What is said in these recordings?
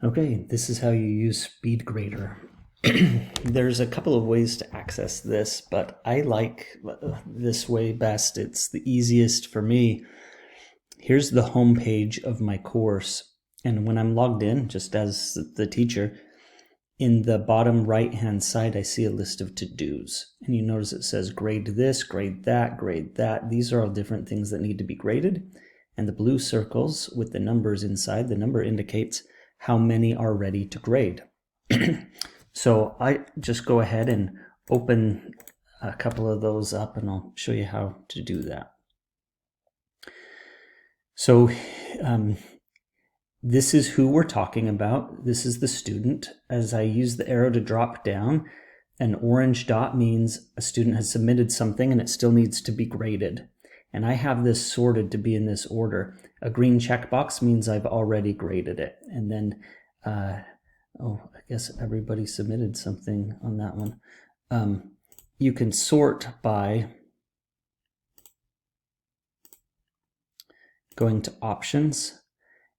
Okay, this is how you use Speedgrader. There's a couple of ways to access this, but I like this way best. It's the easiest for me. Here's the home page of my course, and when I'm logged in, just as the teacher, in the bottom right-hand side, I see a list of to-dos. And you notice it says grade this, grade that, grade that. These are all different things that need to be graded. And the blue circles with the numbers inside, the number indicates how many are ready to grade. So I just go ahead and open a couple of those up and I'll show you how to do that. So this is who we're talking about. This is the student. As I use the arrow to drop down, an orange dot means a student has submitted something and it still needs to be graded. And I have this sorted to be in this order. A green checkbox means I've already graded it. And then, oh, I guess everybody submitted something on that one. You can sort by going to options.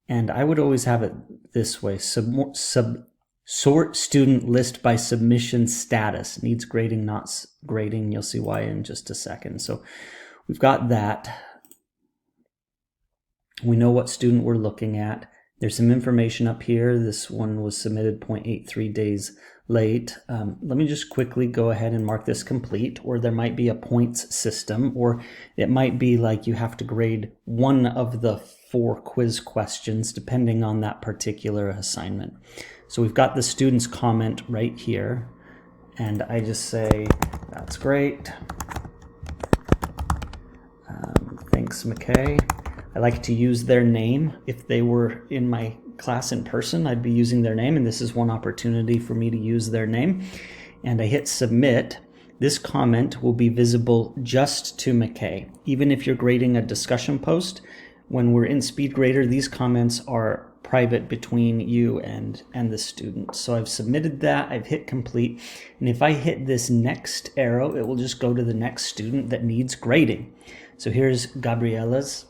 And I would always have it this way. Sort student list by submission status. Needs grading, not grading. You'll see why in just a second. So we've got that. We know what student we're looking at. There's some information up here. This one was submitted 0.83 days late. Let me just quickly go ahead and mark this complete, or there might be a points system, or it might be like you have to grade one of the 4 quiz questions depending on that particular assignment. So we've got the student's comment right here, and I just say, that's great. Thanks, McKay. I like to use their name. If they were in my class in person, I'd be using their name, and this is one opportunity for me to use their name. And I hit submit. This comment will be visible just to McKay. Even if you're grading a discussion post, when we're in Speedgrader, these comments are private between you and the student. So I've submitted that, I've hit complete, and if I hit this next arrow, it will just go to the next student that needs grading. So here's Gabriella's.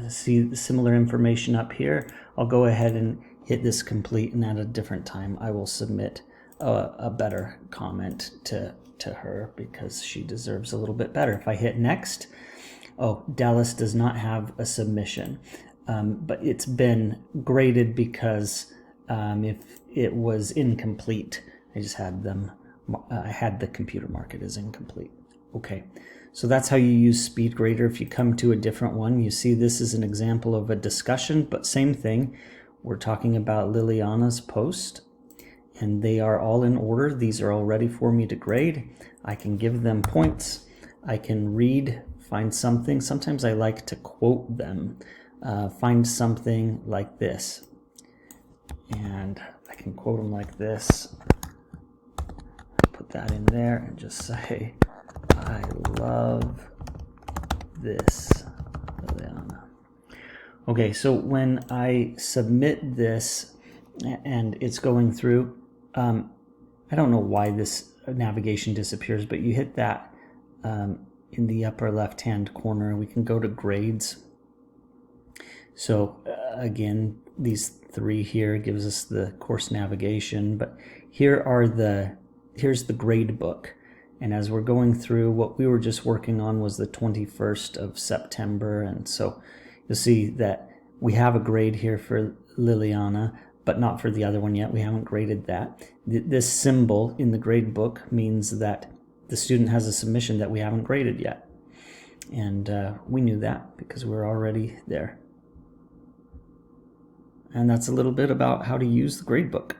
See similar information up here. I'll go ahead and hit this complete, and at a different time I will submit a better comment to her because she deserves a little bit better. If I hit next, oh, Dallas does not have a submission, but it's been graded because if it was incomplete, I just had them, I had the computer mark it as incomplete. Okay, so that's how you use Speedgrader. If you come to a different one, you see this is an example of a discussion, but same thing. We're talking about Liliana's post, and they are all in order. These are all ready for me to grade. I can give them points. I can read, find something. Sometimes I like to quote them. Find something like this. And I can quote them like this. Put that in there and just say, I love this, Liliana. Okay, so when I submit this and it's going through, I don't know why this navigation disappears, but you hit that in the upper left-hand corner. We can go to grades. So again, these 3 here gives us the course navigation, but here's the grade book. And as we're going through, what we were just working on was the 21st of September. And so you'll see that we have a grade here for Liliana, but not for the other one yet. We haven't graded that. This symbol in the grade book means that the student has a submission that we haven't graded yet. And we knew that because we're already there. And that's a little bit about how to use the grade book.